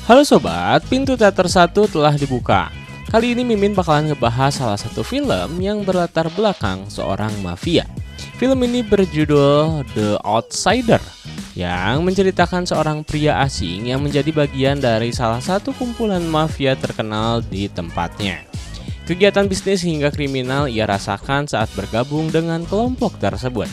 Halo sobat, pintu teater 1 telah dibuka. Kali ini Mimin bakalan ngebahas salah satu film yang berlatar belakang seorang mafia. Film ini berjudul The Outsider, yang menceritakan seorang pria asing yang menjadi bagian dari salah satu kumpulan mafia terkenal di tempatnya. Kegiatan bisnis hingga kriminal ia rasakan saat bergabung dengan kelompok tersebut.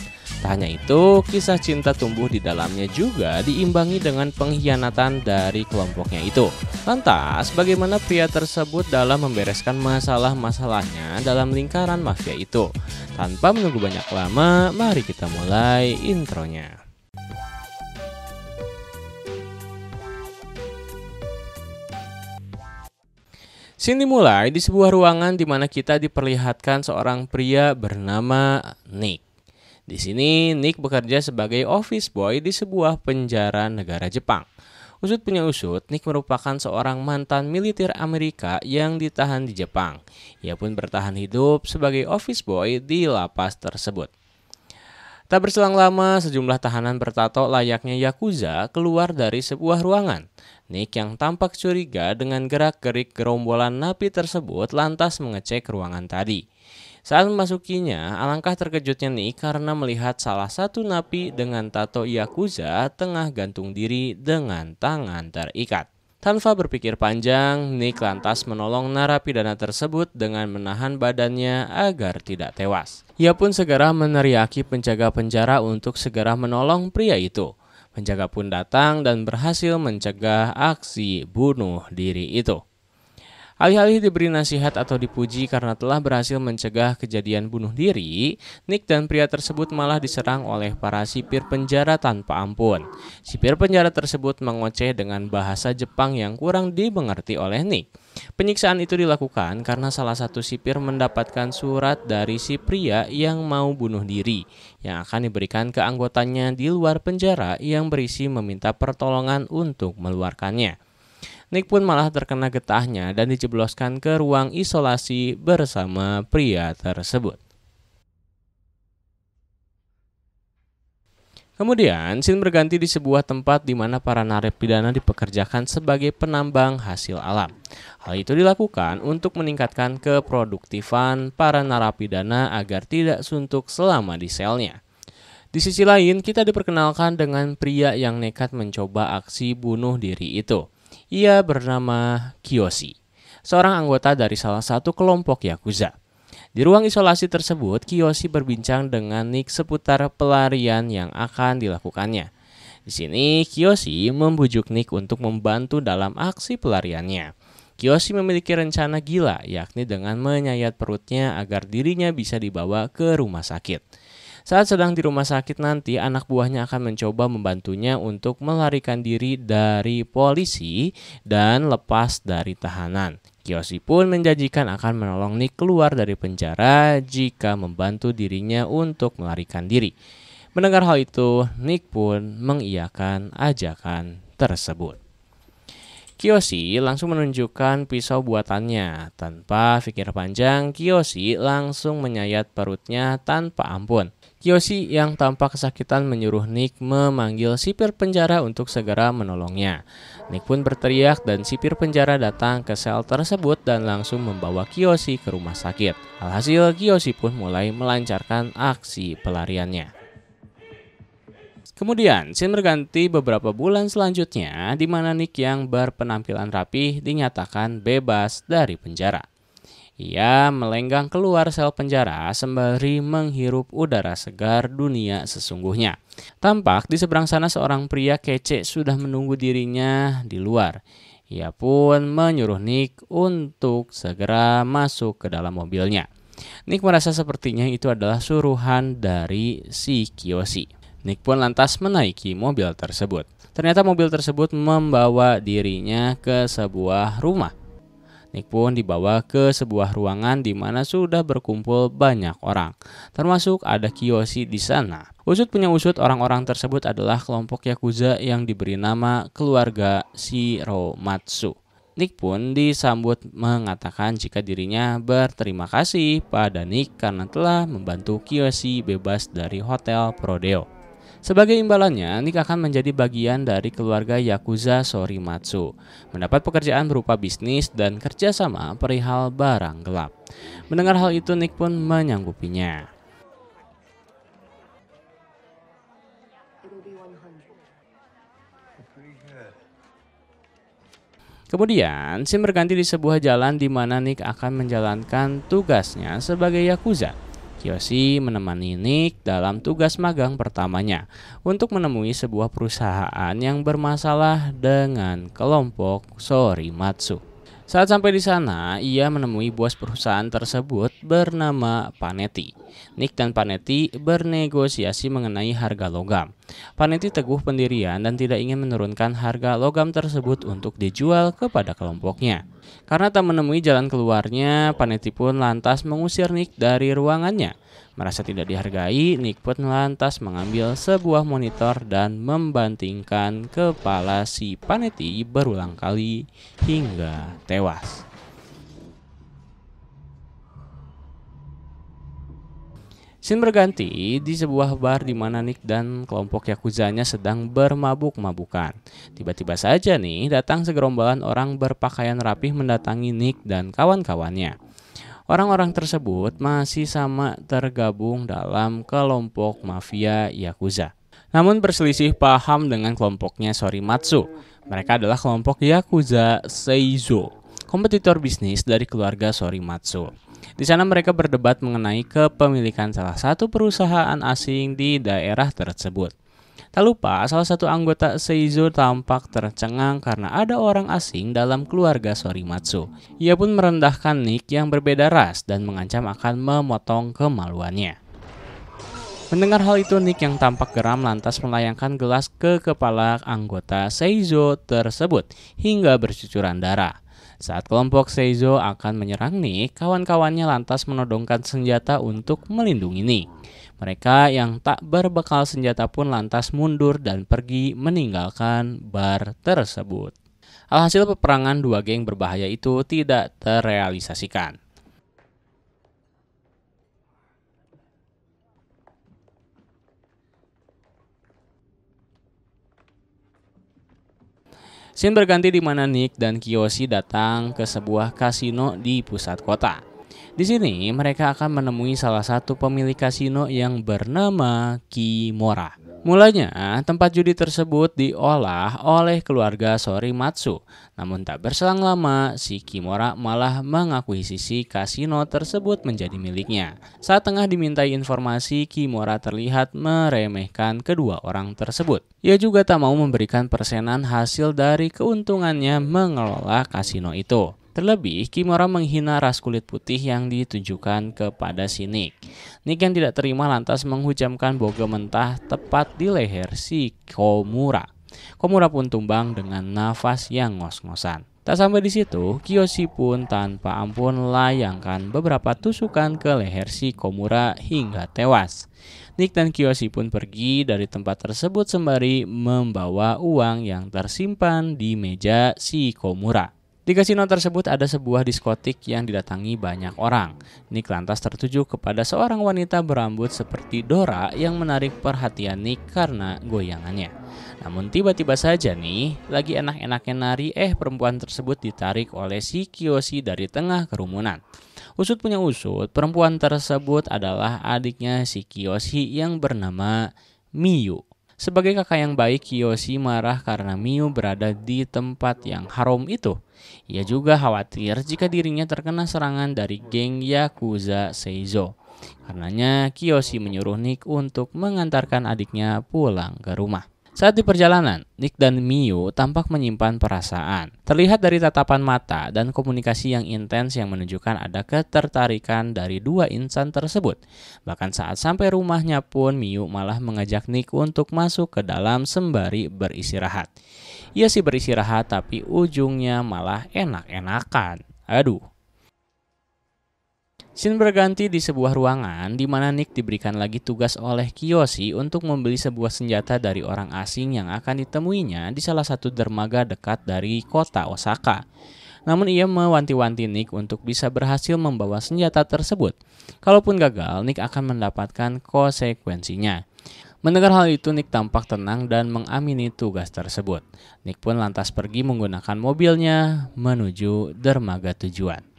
Tak hanya itu, kisah cinta tumbuh di dalamnya juga diimbangi dengan pengkhianatan dari kelompoknya itu. Lantas, bagaimana pria tersebut dalam membereskan masalah-masalahnya dalam lingkaran mafia itu? Tanpa menunggu banyak lama, mari kita mulai intronya. Scene dimulai di sebuah ruangan di mana kita diperlihatkan seorang pria bernama Nick. Di sini, Nick bekerja sebagai office boy di sebuah penjara negara Jepang. Usut punya usut, Nick merupakan seorang mantan militer Amerika yang ditahan di Jepang. Ia pun bertahan hidup sebagai office boy di lapas tersebut. Tak berselang lama, sejumlah tahanan bertato layaknya Yakuza keluar dari sebuah ruangan. Nick yang tampak curiga dengan gerak-gerik gerombolan napi tersebut lantas mengecek ruangan tadi. Saat memasukinya, alangkah terkejutnya Nick karena melihat salah satu napi dengan tato Yakuza tengah gantung diri dengan tangan terikat. Tanpa berpikir panjang, Nick lantas menolong narapidana tersebut dengan menahan badannya agar tidak tewas. Ia pun segera meneriaki penjaga penjara untuk segera menolong pria itu. Penjaga pun datang dan berhasil mencegah aksi bunuh diri itu. Alih-alih diberi nasihat atau dipuji karena telah berhasil mencegah kejadian bunuh diri, Nick dan pria tersebut malah diserang oleh para sipir penjara tanpa ampun. Sipir penjara tersebut mengoceh dengan bahasa Jepang yang kurang dimengerti oleh Nick. Penyiksaan itu dilakukan karena salah satu sipir mendapatkan surat dari si pria yang mau bunuh diri, yang akan diberikan ke anggotanya di luar penjara yang berisi meminta pertolongan untuk meluarkannya. Nick pun malah terkena getahnya dan dijebloskan ke ruang isolasi bersama pria tersebut. Kemudian, scene berganti di sebuah tempat di mana para narapidana dipekerjakan sebagai penambang hasil alam. Hal itu dilakukan untuk meningkatkan keproduktifan para narapidana agar tidak suntuk selama di selnya. Di sisi lain, kita diperkenalkan dengan pria yang nekat mencoba aksi bunuh diri itu. Ia bernama Kiyoshi, seorang anggota dari salah satu kelompok Yakuza. Di ruang isolasi tersebut, Kiyoshi berbincang dengan Nick seputar pelarian yang akan dilakukannya. Di sini, Kiyoshi membujuk Nick untuk membantu dalam aksi pelariannya. Kiyoshi memiliki rencana gila, yakni dengan menyayat perutnya agar dirinya bisa dibawa ke rumah sakit. Saat sedang di rumah sakit nanti, anak buahnya akan mencoba membantunya untuk melarikan diri dari polisi dan lepas dari tahanan. Kiyoshi pun menjanjikan akan menolong Nick keluar dari penjara jika membantu dirinya untuk melarikan diri. Mendengar hal itu, Nick pun mengiyakan ajakan tersebut. Kiyoshi langsung menunjukkan pisau buatannya. Tanpa pikir panjang, Kiyoshi langsung menyayat perutnya tanpa ampun. Kiyoshi yang tampak kesakitan menyuruh Nick memanggil sipir penjara untuk segera menolongnya. Nick pun berteriak dan sipir penjara datang ke sel tersebut dan langsung membawa Kiyoshi ke rumah sakit. Alhasil, Kiyoshi pun mulai melancarkan aksi pelariannya. Kemudian, scene berganti beberapa bulan selanjutnya di mana Nick yang berpenampilan rapih dinyatakan bebas dari penjara. Ia melenggang keluar sel penjara sembari menghirup udara segar dunia sesungguhnya. Tampak di seberang sana seorang pria kece sudah menunggu dirinya di luar. Ia pun menyuruh Nick untuk segera masuk ke dalam mobilnya. Nick merasa sepertinya itu adalah suruhan dari si Kiyoshi. Nick pun lantas menaiki mobil tersebut. Ternyata mobil tersebut membawa dirinya ke sebuah rumah. Nick pun dibawa ke sebuah ruangan di mana sudah berkumpul banyak orang, termasuk ada Kiyoshi di sana. Usut punya usut, orang-orang tersebut adalah kelompok Yakuza yang diberi nama keluarga Shiromatsu. Nick pun disambut mengatakan jika dirinya berterima kasih pada Nick karena telah membantu Kiyoshi bebas dari hotel Prodeo. Sebagai imbalannya, Nick akan menjadi bagian dari keluarga Yakuza Sorimatsu, mendapat pekerjaan berupa bisnis dan kerjasama perihal barang gelap. Mendengar hal itu, Nick pun menyanggupinya. Kemudian, scene berganti di sebuah jalan di mana Nick akan menjalankan tugasnya sebagai Yakuza. Kiyoshi menemani Nick dalam tugas magang pertamanya untuk menemui sebuah perusahaan yang bermasalah dengan kelompok Sorimatsu. Saat sampai di sana, ia menemui bos perusahaan tersebut bernama Panetti. Nick dan Panetti bernegosiasi mengenai harga logam. Panetti teguh pendirian dan tidak ingin menurunkan harga logam tersebut untuk dijual kepada kelompoknya. Karena tak menemui jalan keluarnya, Panetti pun lantas mengusir Nick dari ruangannya. Merasa tidak dihargai, Nick pun lantas mengambil sebuah monitor dan membantingkan kepala si Panetti berulang kali hingga tewas. Scene berganti di sebuah bar di mana Nick dan kelompok Yakuzanya sedang bermabuk-mabukan. Tiba-tiba saja nih datang segerombolan orang berpakaian rapih mendatangi Nick dan kawan-kawannya. Orang-orang tersebut masih sama tergabung dalam kelompok mafia Yakuza. Namun berselisih paham dengan kelompoknya Sorimatsu. Mereka adalah kelompok Yakuza Seizo, kompetitor bisnis dari keluarga Sorimatsu. Di sana mereka berdebat mengenai kepemilikan salah satu perusahaan asing di daerah tersebut. Tak lupa, salah satu anggota Seizo tampak tercengang karena ada orang asing dalam keluarga Sorimatsu. Ia pun merendahkan Nick yang berbeda ras dan mengancam akan memotong kemaluannya. Mendengar hal itu, Nick yang tampak geram lantas melayangkan gelas ke kepala anggota Seizo tersebut hingga bercucuran darah. Saat kelompok Seizo akan menyerang Nick, kawan-kawannya lantas menodongkan senjata untuk melindungi Nick. Mereka yang tak berbekal senjata pun lantas mundur dan pergi meninggalkan bar tersebut. Alhasil peperangan dua geng berbahaya itu tidak terrealisasikan. Scene berganti di mana Nick dan Kiyoshi datang ke sebuah kasino di pusat kota. Di sini mereka akan menemui salah satu pemilik kasino yang bernama Kimura. Mulanya tempat judi tersebut diolah oleh keluarga Sorimatsu. Namun tak berselang lama si Kimura malah mengakuisisi kasino tersebut menjadi miliknya. Saat tengah dimintai informasi, Kimura terlihat meremehkan kedua orang tersebut. Ia juga tak mau memberikan persenan hasil dari keuntungannya mengelola kasino itu. Terlebih, Kimura menghina ras kulit putih yang ditujukan kepada si Nick. Nick yang tidak terima lantas menghujamkan boga mentah tepat di leher si Komura. Komura pun tumbang dengan nafas yang ngos-ngosan. Tak sampai di situ, Kiyoshi pun tanpa ampun layangkan beberapa tusukan ke leher si Komura hingga tewas. Nick dan Kiyoshi pun pergi dari tempat tersebut sembari membawa uang yang tersimpan di meja si Komura. Di kasino tersebut ada sebuah diskotik yang didatangi banyak orang. Nick lantas tertuju kepada seorang wanita berambut seperti Dora yang menarik perhatian Nick karena goyangannya. Namun tiba-tiba saja nih, lagi enak-enaknya nari, perempuan tersebut ditarik oleh si Kiyoshi dari tengah kerumunan. Usut punya usut, perempuan tersebut adalah adiknya si Kiyoshi yang bernama Miyu. Sebagai kakak yang baik, Kiyoshi marah karena Miyu berada di tempat yang haram itu. Ia juga khawatir jika dirinya terkena serangan dari geng Yakuza Seizo. Karenanya Kiyoshi menyuruh Nick untuk mengantarkan adiknya pulang ke rumah. Saat di perjalanan, Nick dan Miyu tampak menyimpan perasaan. Terlihat dari tatapan mata dan komunikasi yang intens yang menunjukkan ada ketertarikan dari dua insan tersebut. Bahkan saat sampai rumahnya pun Miyu malah mengajak Nick untuk masuk ke dalam sembari beristirahat. Ia sih beristirahat tapi ujungnya malah enak-enakan. Aduh. Scene berganti di sebuah ruangan di mana Nick diberikan lagi tugas oleh Kiyoshi untuk membeli sebuah senjata dari orang asing yang akan ditemuinya di salah satu dermaga dekat dari kota Osaka. Namun ia mewanti-wanti Nick untuk bisa berhasil membawa senjata tersebut. Kalaupun gagal, Nick akan mendapatkan konsekuensinya. Mendengar hal itu, Nick tampak tenang dan mengamini tugas tersebut. Nick pun lantas pergi menggunakan mobilnya menuju dermaga tujuan.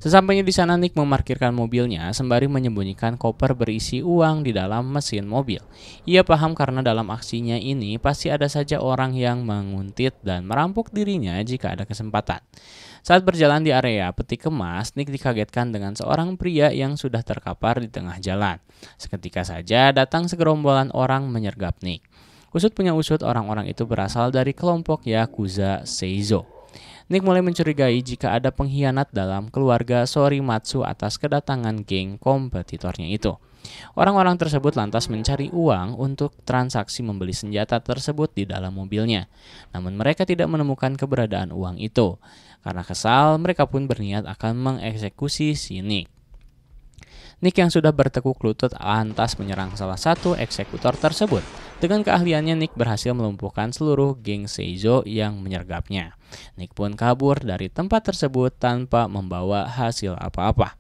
Sesampainya di sana, Nick memarkirkan mobilnya sembari menyembunyikan koper berisi uang di dalam mesin mobil. Ia paham karena dalam aksinya ini pasti ada saja orang yang menguntit dan merampok dirinya jika ada kesempatan. Saat berjalan di area peti kemas, Nick dikagetkan dengan seorang pria yang sudah terkapar di tengah jalan. Seketika saja datang segerombolan orang menyergap Nick. Usut punya usut, orang-orang itu berasal dari kelompok Yakuza Seizo. Nick mulai mencurigai jika ada pengkhianat dalam keluarga Sorimatsu atas kedatangan geng kompetitornya itu. Orang-orang tersebut lantas mencari uang untuk transaksi membeli senjata tersebut di dalam mobilnya. Namun mereka tidak menemukan keberadaan uang itu. Karena kesal, mereka pun berniat akan mengeksekusi si Nick. Nick yang sudah bertekuk lutut lantas menyerang salah satu eksekutor tersebut. Dengan keahliannya, Nick berhasil melumpuhkan seluruh geng Seizo yang menyergapnya. Nick pun kabur dari tempat tersebut tanpa membawa hasil apa-apa.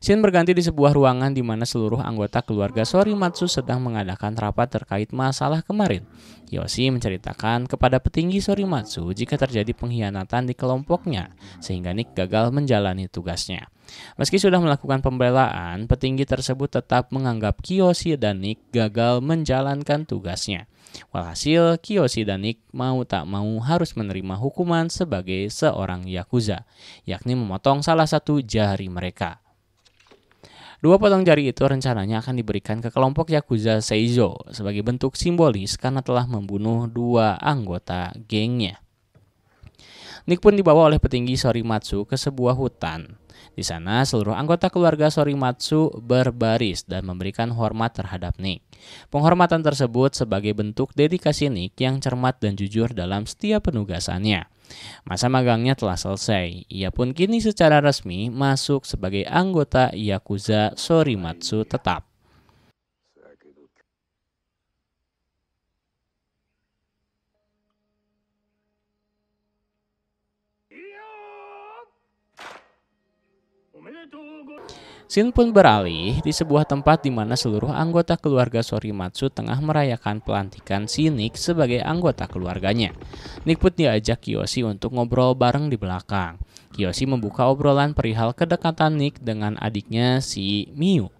Scene berganti di sebuah ruangan di mana seluruh anggota keluarga Sorimatsu sedang mengadakan rapat terkait masalah kemarin. Kiyoshi menceritakan kepada petinggi Sorimatsu jika terjadi pengkhianatan di kelompoknya, sehingga Nick gagal menjalani tugasnya. Meski sudah melakukan pembelaan, petinggi tersebut tetap menganggap Kiyoshi dan Nick gagal menjalankan tugasnya. Walhasil, Kiyoshi dan Nick mau tak mau harus menerima hukuman sebagai seorang Yakuza, yakni memotong salah satu jari mereka. Dua potong jari itu rencananya akan diberikan ke kelompok Yakuza Seizo sebagai bentuk simbolis karena telah membunuh dua anggota gengnya. Nick pun dibawa oleh petinggi Sorimatsu ke sebuah hutan. Di sana seluruh anggota keluarga Sorimatsu berbaris dan memberikan hormat terhadap Nick. Penghormatan tersebut sebagai bentuk dedikasi Nick yang cermat dan jujur dalam setiap penugasannya. Masa magangnya telah selesai. Ia pun kini secara resmi masuk sebagai anggota Yakuza Sorimatsu tetap. Scene pun beralih di sebuah tempat di mana seluruh anggota keluarga Sorimatsu tengah merayakan pelantikan si Nick sebagai anggota keluarganya. Nick pun diajak Kiyoshi untuk ngobrol bareng di belakang. Kiyoshi membuka obrolan perihal kedekatan Nick dengan adiknya si Miu.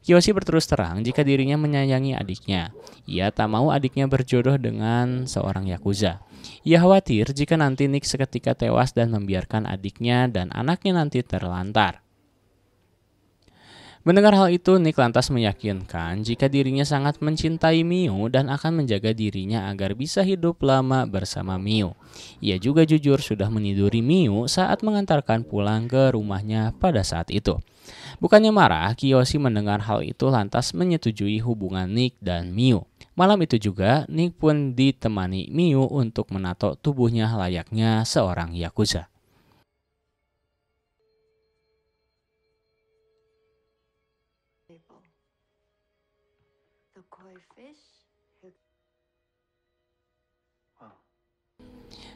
Kiyoshi berterus terang jika dirinya menyayangi adiknya. Ia tak mau adiknya berjodoh dengan seorang Yakuza. Ia khawatir jika nanti Nick seketika tewas dan membiarkan adiknya dan anaknya nanti terlantar. Mendengar hal itu, Nick lantas meyakinkan jika dirinya sangat mencintai Miu dan akan menjaga dirinya agar bisa hidup lama bersama Miu. Ia juga jujur sudah meniduri Miu saat mengantarkan pulang ke rumahnya pada saat itu. Bukannya marah, Kiyoshi mendengar hal itu lantas menyetujui hubungan Nick dan Miu. Malam itu juga, Nick pun ditemani Miu untuk menato tubuhnya layaknya seorang Yakuza.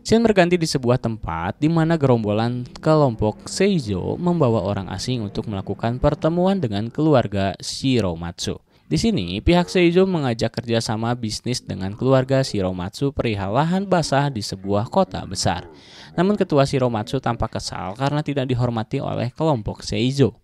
Scene berganti di sebuah tempat di mana gerombolan kelompok Seizo membawa orang asing untuk melakukan pertemuan dengan keluarga Shiromatsu. Di sini, pihak Seizo mengajak kerjasama bisnis dengan keluarga Shiromatsu perihal lahan basah di sebuah kota besar. Namun ketua Shiromatsu tampak kesal karena tidak dihormati oleh kelompok Seizo.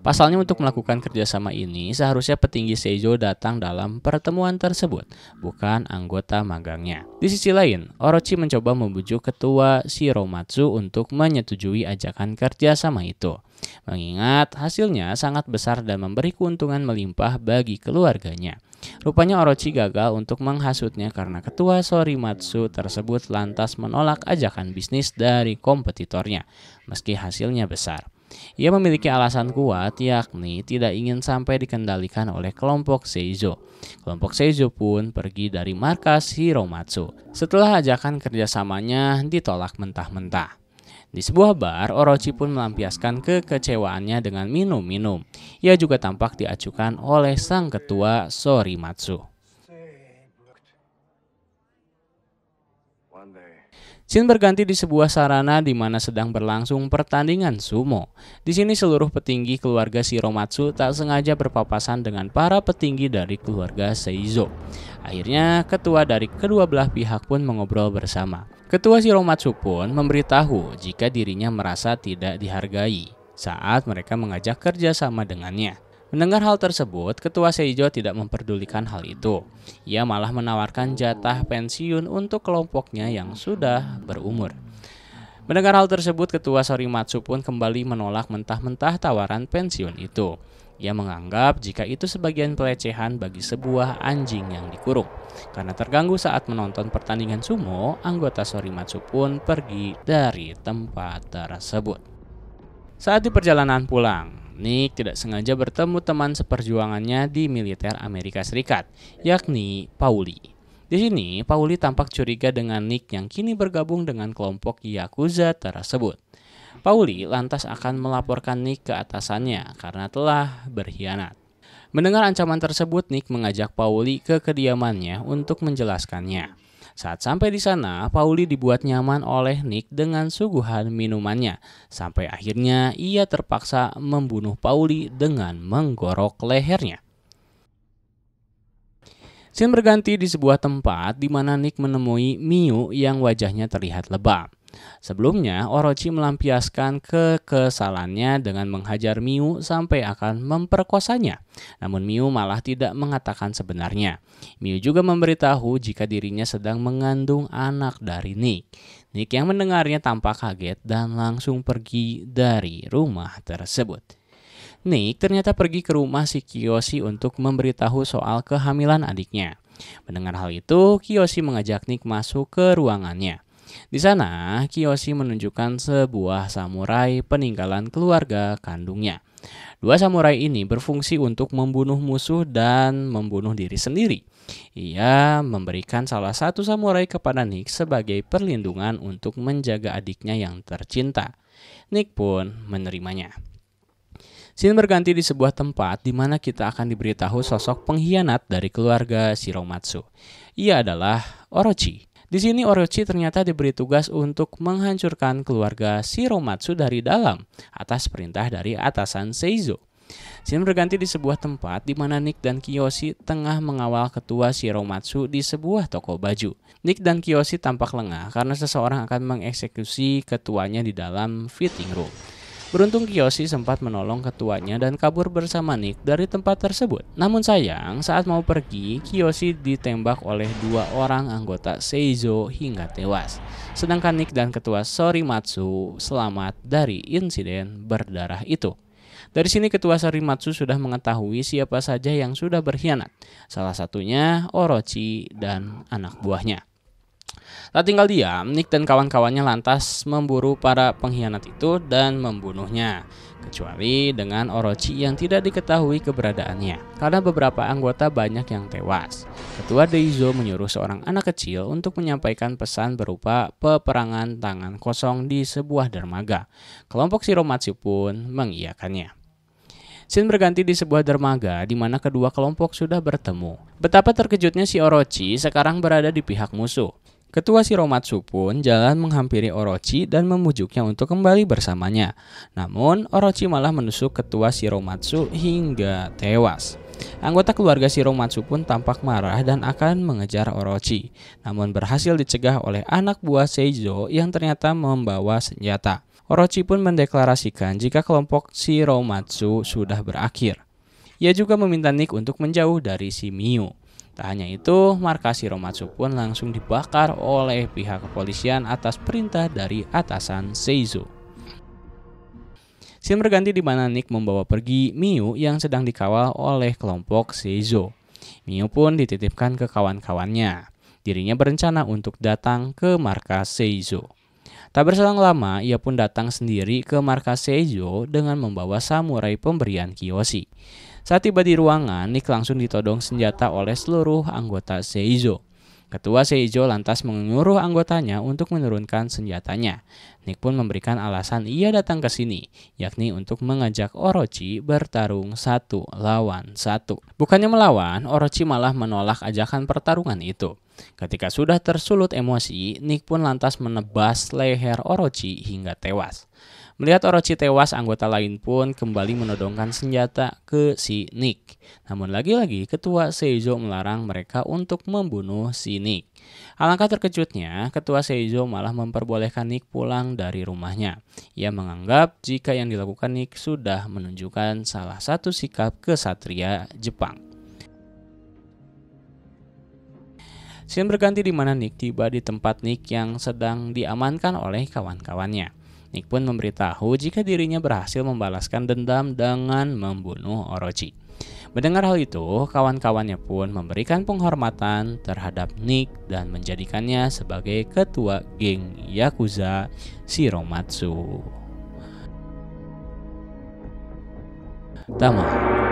Pasalnya untuk melakukan kerjasama ini, seharusnya petinggi Seizo datang dalam pertemuan tersebut, bukan anggota magangnya. Di sisi lain, Orochi mencoba membujuk ketua Shiromatsu untuk menyetujui ajakan kerjasama itu. Mengingat hasilnya sangat besar dan memberi keuntungan melimpah bagi keluarganya. Rupanya Orochi gagal untuk menghasutnya karena ketua Sorimatsu tersebut lantas menolak ajakan bisnis dari kompetitornya, meski hasilnya besar. Ia memiliki alasan kuat, yakni tidak ingin sampai dikendalikan oleh kelompok Seizo. Kelompok Seizo pun pergi dari markas Shiromatsu setelah ajakan kerjasamanya ditolak mentah-mentah. Di sebuah bar, Orochi pun melampiaskan kekecewaannya dengan minum-minum. Ia juga tampak diacukan oleh sang ketua Sorimatsu. Scene berganti di sebuah sarana di mana sedang berlangsung pertandingan sumo. Di sini seluruh petinggi keluarga Shiromatsu tak sengaja berpapasan dengan para petinggi dari keluarga Seizo. Akhirnya ketua dari kedua belah pihak pun mengobrol bersama. Ketua Shiromatsu pun memberitahu jika dirinya merasa tidak dihargai saat mereka mengajak kerja sama dengannya. Mendengar hal tersebut, Ketua Seizo tidak memperdulikan hal itu. Ia malah menawarkan jatah pensiun untuk kelompoknya yang sudah berumur. Mendengar hal tersebut, Ketua Sorimatsu pun kembali menolak mentah-mentah tawaran pensiun itu. Ia menganggap jika itu sebagian pelecehan bagi sebuah anjing yang dikurung. Karena terganggu saat menonton pertandingan sumo, anggota Sorimatsu pun pergi dari tempat tersebut. Saat di perjalanan pulang, Nick tidak sengaja bertemu teman seperjuangannya di militer Amerika Serikat, yakni Pauli. Di sini, Pauli tampak curiga dengan Nick yang kini bergabung dengan kelompok Yakuza tersebut. Pauli lantas akan melaporkan Nick ke atasannya karena telah berkhianat. Mendengar ancaman tersebut, Nick mengajak Pauli ke kediamannya untuk menjelaskannya. Saat sampai di sana, Pauli dibuat nyaman oleh Nick dengan suguhan minumannya. Sampai akhirnya ia terpaksa membunuh Pauli dengan menggorok lehernya. Scene berganti di sebuah tempat di mana Nick menemui Miu yang wajahnya terlihat lebam. Sebelumnya, Orochi melampiaskan kekesalannya dengan menghajar Miu sampai akan memperkosanya. Namun Miu malah tidak mengatakan sebenarnya. Miu juga memberitahu jika dirinya sedang mengandung anak dari Nick. Nick yang mendengarnya tampak kaget dan langsung pergi dari rumah tersebut. Nick ternyata pergi ke rumah si Kiyoshi untuk memberitahu soal kehamilan adiknya. Mendengar hal itu, Kiyoshi mengajak Nick masuk ke ruangannya. Di sana, Kiyoshi menunjukkan sebuah samurai peninggalan keluarga kandungnya. Dua samurai ini berfungsi untuk membunuh musuh dan membunuh diri sendiri. Ia memberikan salah satu samurai kepada Nick sebagai perlindungan untuk menjaga adiknya yang tercinta. Nick pun menerimanya. Scene berganti di sebuah tempat di mana kita akan diberitahu sosok pengkhianat dari keluarga Shiromatsu. Ia adalah Orochi. Di sini Orochi ternyata diberi tugas untuk menghancurkan keluarga Shiromatsu dari dalam atas perintah dari atasan Seizo. Scene berganti di sebuah tempat di mana Nick dan Kiyoshi tengah mengawal ketua Shiromatsu di sebuah toko baju. Nick dan Kiyoshi tampak lengah karena seseorang akan mengeksekusi ketuanya di dalam fitting room. Beruntung Kiyoshi sempat menolong ketuanya dan kabur bersama Nick dari tempat tersebut. Namun sayang, saat mau pergi, Kiyoshi ditembak oleh dua orang anggota Seizo hingga tewas. Sedangkan Nick dan ketua Sorimatsu selamat dari insiden berdarah itu. Dari sini ketua Sorimatsu sudah mengetahui siapa saja yang sudah berkhianat. Salah satunya Orochi dan anak buahnya. Tak tinggal diam, Nick dan kawan-kawannya lantas memburu para pengkhianat itu dan membunuhnya. Kecuali dengan Orochi yang tidak diketahui keberadaannya, karena beberapa anggota banyak yang tewas. Ketua Deizo menyuruh seorang anak kecil untuk menyampaikan pesan berupa peperangan tangan kosong di sebuah dermaga. Kelompok Shiromatsu pun mengiyakannya. Scene berganti di sebuah dermaga di mana kedua kelompok sudah bertemu. Betapa terkejutnya si Orochi sekarang berada di pihak musuh. Ketua Shiromatsu pun jalan menghampiri Orochi dan memujuknya untuk kembali bersamanya. Namun, Orochi malah menusuk ketua Shiromatsu hingga tewas. Anggota keluarga Shiromatsu pun tampak marah dan akan mengejar Orochi. Namun berhasil dicegah oleh anak buah Seizo yang ternyata membawa senjata. Orochi pun mendeklarasikan jika kelompok Shiromatsu sudah berakhir. Ia juga meminta Nick untuk menjauh dari si Miu. Tak hanya itu, markas Shiromatsu pun langsung dibakar oleh pihak kepolisian atas perintah dari atasan Seizo. Scene berganti di mana Nick membawa pergi Miu yang sedang dikawal oleh kelompok Seizo. Miu pun dititipkan ke kawan-kawannya. Dirinya berencana untuk datang ke markas Seizo. Tak berselang lama, ia pun datang sendiri ke markas Seizo dengan membawa samurai pemberian Kiyoshi. Saat tiba di ruangan, Nick langsung ditodong senjata oleh seluruh anggota Seizo. Ketua Seizo lantas menyuruh anggotanya untuk menurunkan senjatanya. Nick pun memberikan alasan ia datang ke sini, yakni untuk mengajak Orochi bertarung 1 lawan 1. Bukannya melawan, Orochi malah menolak ajakan pertarungan itu. Ketika sudah tersulut emosi, Nick pun lantas menebas leher Orochi hingga tewas. Melihat Orochi tewas, anggota lain pun kembali menodongkan senjata ke si Nick. Namun lagi-lagi Ketua Seizo melarang mereka untuk membunuh si Nick. Alangkah terkejutnya, Ketua Seizo malah memperbolehkan Nick pulang dari rumahnya. Ia menganggap jika yang dilakukan Nick sudah menunjukkan salah satu sikap kesatria Jepang. Scene berganti di mana Nick tiba di tempat Nick yang sedang diamankan oleh kawan-kawannya. Nick pun memberitahu jika dirinya berhasil membalaskan dendam dengan membunuh Orochi. Mendengar hal itu, kawan-kawannya pun memberikan penghormatan terhadap Nick dan menjadikannya sebagai ketua geng Yakuza Shiromatsu. Tamat.